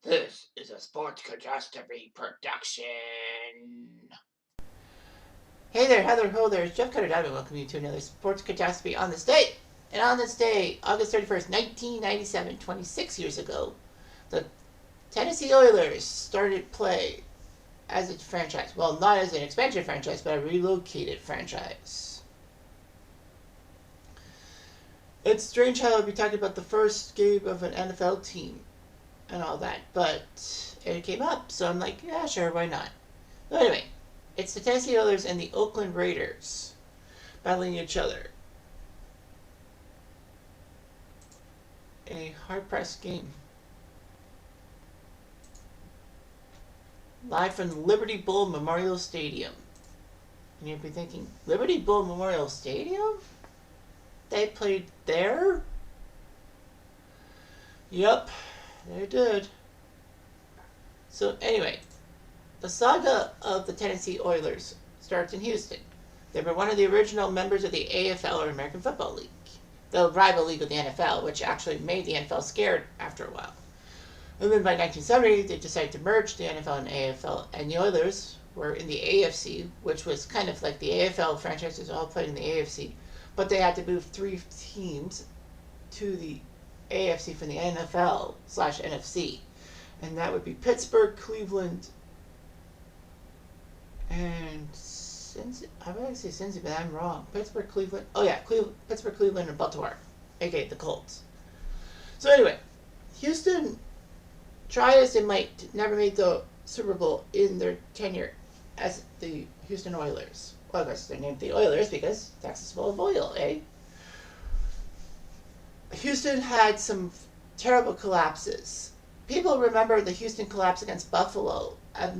This is a Sports Catastrophe production. Hey there, Heather Ho there, it's Jeff Cutter Diamond. Welcome you to another Sports Catastrophe on this day. And on this day, August 31st, 1997, 26 years ago, the Tennessee Oilers started play as a franchise. Well, not as an expansion franchise, but a relocated franchise. It's strange how I'll be talking about the first game of an NFL team and all that, but it came up, so I'm like, yeah, sure, why not? But anyway, it's the Tennessee Oilers and the Oakland Raiders battling each other. A hard-pressed game. Live from Liberty Bowl Memorial Stadium. And you'd be thinking, Liberty Bowl Memorial Stadium? They played there? Yep, they did. So anyway, the saga of the Tennessee Oilers starts in Houston. They were one of the original members of the AFL, or American Football League, the rival league of the NFL, which actually made the NFL scared after a while. And then by 1970, they decided to merge the NFL and AFL, and the Oilers were in the AFC, which was kind of like the AFL franchises all played in the AFC, but they had to move 3 teams to the AFC from the NFL/NFC, and that would be Pittsburgh, Cleveland, and Cincy. I would like to say Cincy, but I'm wrong. Pittsburgh, Cleveland. Oh yeah, Pittsburgh, Cleveland, and Baltimore, aka the Colts. So anyway, Houston, try as they might, never made the Super Bowl in their tenure as the Houston Oilers. Well, of course, they're named the Oilers because Texas full of oil, eh? Houston had some terrible collapses. People remember the Houston collapse against Buffalo in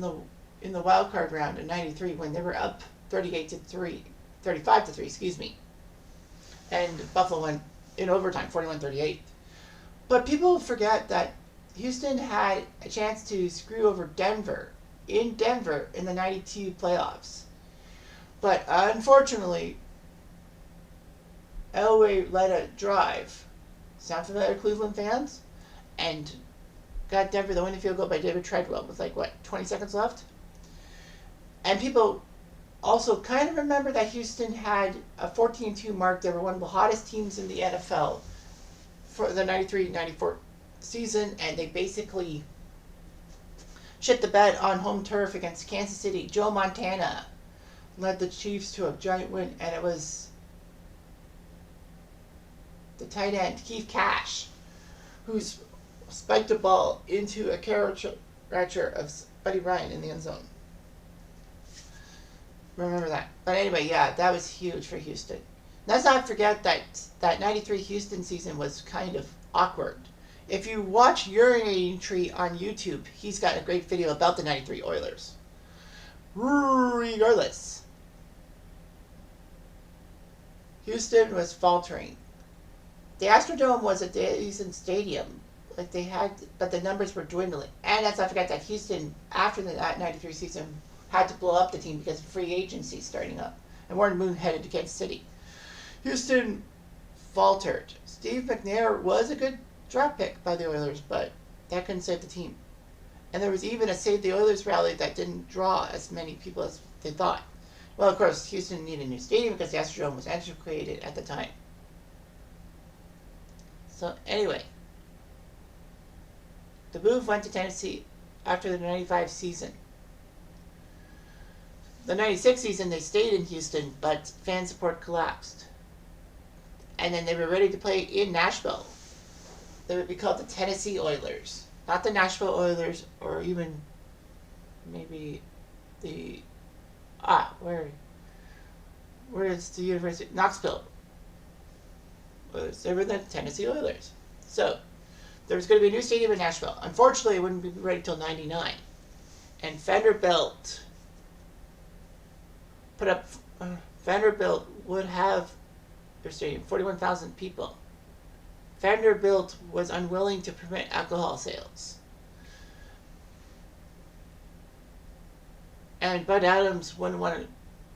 the wild card round in '93 when they were up 35-3, excuse me. And Buffalo went in overtime, 41-38. But people forget that Houston had a chance to screw over Denver in the '92 playoffs. But unfortunately, Elway let a drive. Sound familiar, Cleveland fans? And got Denver the winning field goal by David Treadwell with 20 seconds left? And people also kind of remember that Houston had a 14-2 mark. They were one of the hottest teams in the NFL for the 93-94 season, and they basically shit the bed on home turf against Kansas City. Joe Montana led the Chiefs to a giant win, and it was the tight end, Keith Cash, who spiked a ball into a caricature of Buddy Ryan in the end zone. Remember that. But anyway, yeah, that was huge for Houston. Let's not forget that 93 Houston season was kind of awkward. If you watch Urinating Tree on YouTube, he's got a great video about the 93 Oilers. Regardless, Houston was faltering. The Astrodome was a decent stadium, but the numbers were dwindling. And let's not forget that Houston, after that '93 season, had to blow up the team because of free agency starting up, and Warren Moon headed to Kansas City. Houston faltered. Steve McNair was a good draft pick by the Oilers, but that couldn't save the team. And there was even a Save the Oilers rally that didn't draw as many people as they thought. Well, of course, Houston needed a new stadium because the Astrodome was antiquated at the time. So anyway, the move went to Tennessee after the 95 season. The 96 season, they stayed in Houston, but fan support collapsed. And then they were ready to play in Nashville. They would be called the Tennessee Oilers. Not the Nashville Oilers, or even maybe the... where is the University? Knoxville. They were the Tennessee Oilers. So, there was going to be a new stadium in Nashville. Unfortunately, it wouldn't be ready till '99. And Vanderbilt would have their stadium, 41,000 people. Vanderbilt was unwilling to permit alcohol sales. And Bud Adams wouldn't want to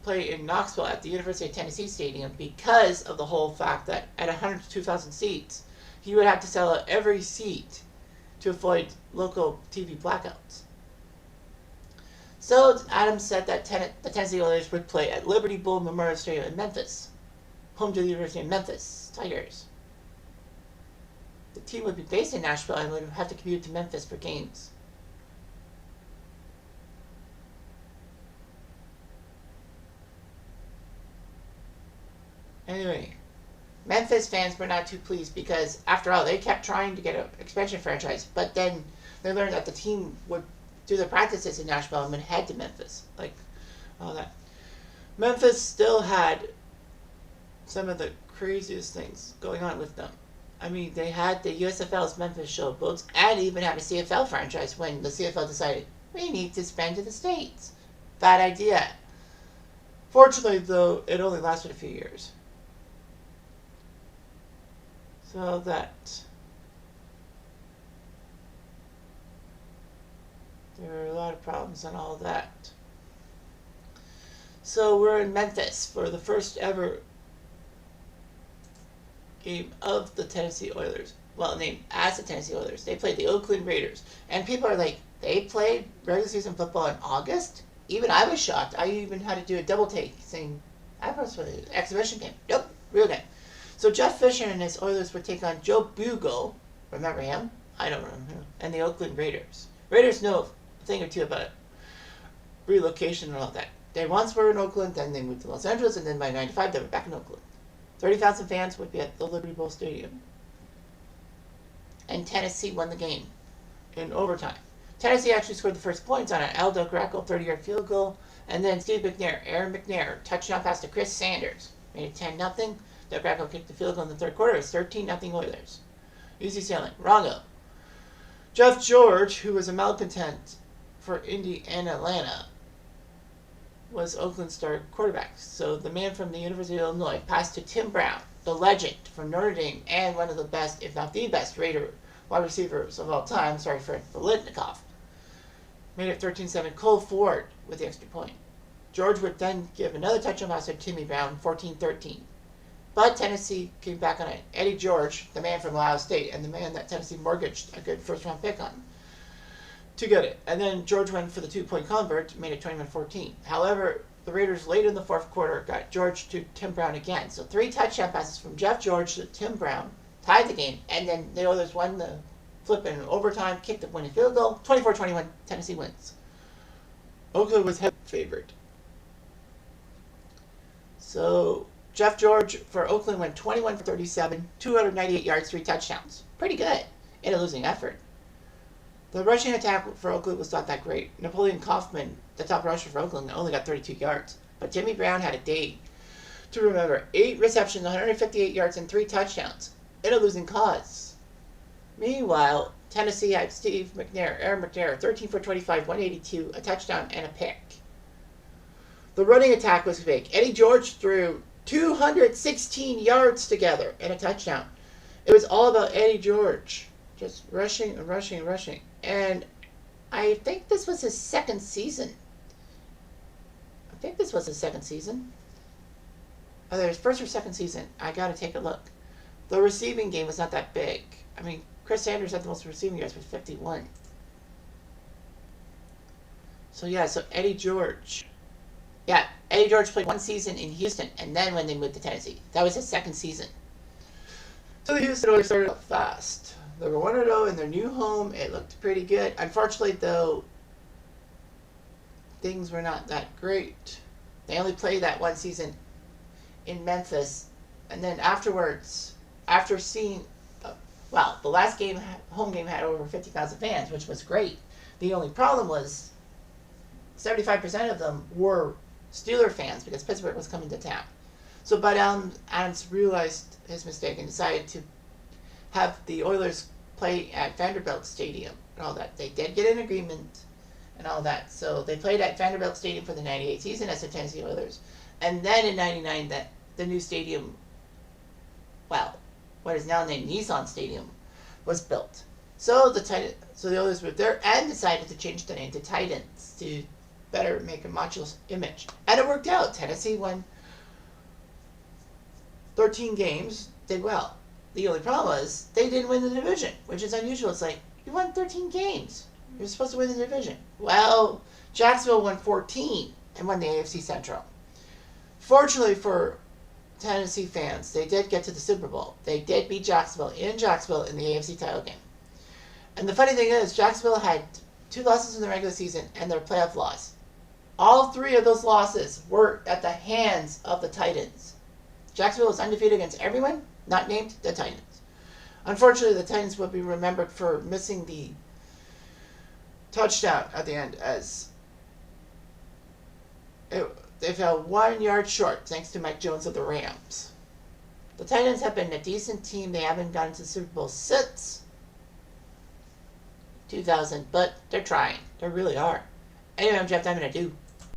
play in Knoxville at the University of Tennessee Stadium because of the whole fact that at 102,000 seats, he would have to sell out every seat to avoid local TV blackouts. So Adams said that the Tennessee Oilers would play at Liberty Bowl Memorial Stadium in Memphis, home to the University of Memphis Tigers. The team would be based in Nashville and would have to commute to Memphis for games. Anyway, Memphis fans were not too pleased because, after all, they kept trying to get an expansion franchise, but then they learned that the team would do their practices in Nashville and would head to Memphis, like all that. Memphis still had some of the craziest things going on with them. I mean, they had the USFL's Memphis Showboats and even had a CFL franchise when the CFL decided, we need to expand to the States. Bad idea. Fortunately, though, it only lasted a few years. So that there were a lot of problems and all that. So we're in Memphis for the first ever game of the Tennessee Oilers. Well, named as the Tennessee Oilers. They played the Oakland Raiders. And people are like, they played regular season football in August? Even I was shocked. I even had to do a double take saying, I was for the exhibition game. Nope, real game. So Jeff Fisher and his Oilers would take on Joe Bugle. Remember him? I don't remember him. And the Oakland Raiders. Raiders know a thing or two about relocation and all that. They once were in Oakland, then they moved to Los Angeles, and then by 95 they were back in Oakland. 30,000 fans would be at the Liberty Bowl Stadium. And Tennessee won the game in overtime. Tennessee actually scored the first points on an Aldo Greco 30-yard field goal, and then Aaron McNair, touchdown pass to Chris Sanders. Made it 10-0. Del Greco kicked the field goal in the third quarter. It was 13-0 Oilers. Easy sailing. Wrongo. Jeff George, who was a malcontent for Indy and Atlanta, was Oakland's star quarterback. So the man from the University of Illinois passed to Tim Brown, the legend from Notre Dame, and one of the best, if not the best, Raider wide receivers of all time. Sorry for Volitnikoff. Made it 13-7. Cole Ford with the extra point. George would then give another touchdown pass to Timmy Brown, 14-13. But Tennessee came back on it. Eddie George, the man from Ohio State, and the man that Tennessee mortgaged a good first-round pick on, to get it. And then George went for the two-point convert, made it 21-14. However, the Raiders late in the fourth quarter got George to Tim Brown again. So 3 touchdown passes from Jeff George to Tim Brown tied the game, and then the Oilers won the flip in overtime, kicked the winning field goal. 24-21, Tennessee wins. Oakland was heavy favorite. So Jeff George for Oakland went 21 for 37, 298 yards, 3 touchdowns. Pretty good in a losing effort. The rushing attack for Oakland was not that great. Napoleon Kaufman, the top rusher for Oakland, only got 32 yards. But Timmy Brown had a day to remember. 8 receptions, 158 yards, and 3 touchdowns in a losing cause. Meanwhile, Tennessee had Aaron McNair, 13 for 25, 182, a touchdown, and a pick. The running attack was big. Eddie George threw 216 yards together and a touchdown. It was all about Eddie George. Just rushing and rushing and rushing. And I think this was his second season. Either his first or second season. I gotta take a look. The receiving game was not that big. I mean, Chris Sanders had the most receiving yards with 51. So yeah, so Eddie George. Yeah, Eddie George played 1 season in Houston, and then when they moved to Tennessee. That was his second season. So the Houston Oilers started off fast. They were 1-0 in their new home. It looked pretty good. Unfortunately, though, things were not that great. They only played that 1 season in Memphis. And then afterwards, after seeing, the last game, home game had over 50,000 fans, which was great. The only problem was 75% of them were Steeler fans because Pittsburgh was coming to town. So Bud Adams realized his mistake and decided to have the Oilers play at Vanderbilt Stadium and all that. They did get an agreement and all that. So they played at Vanderbilt Stadium for the 98 season as the Tennessee Oilers. And then in 99, the new stadium, what is now named Nissan Stadium, was built. So the Oilers were there and decided to change the name to Titans to better make a macho image. And it worked out. Tennessee won 13 games, did well. The only problem was they didn't win the division, which is unusual. It's like, You won 13 games. You're supposed to win the division. Well, Jacksonville won 14 and won the AFC Central. Fortunately for Tennessee fans, they did get to the Super Bowl. They did beat Jacksonville in the AFC title game. And the funny thing is, Jacksonville had 2 losses in the regular season and their playoff loss. All 3 of those losses were at the hands of the Titans. Jacksonville was undefeated against everyone, not named the Titans. Unfortunately, the Titans will be remembered for missing the touchdown at the end, as they fell 1 yard short thanks to Mike Jones of the Rams. The Titans have been a decent team. They haven't gotten to the Super Bowl since 2000, but they're trying. They really are. Anyway, I'm Jeff Diamond. I do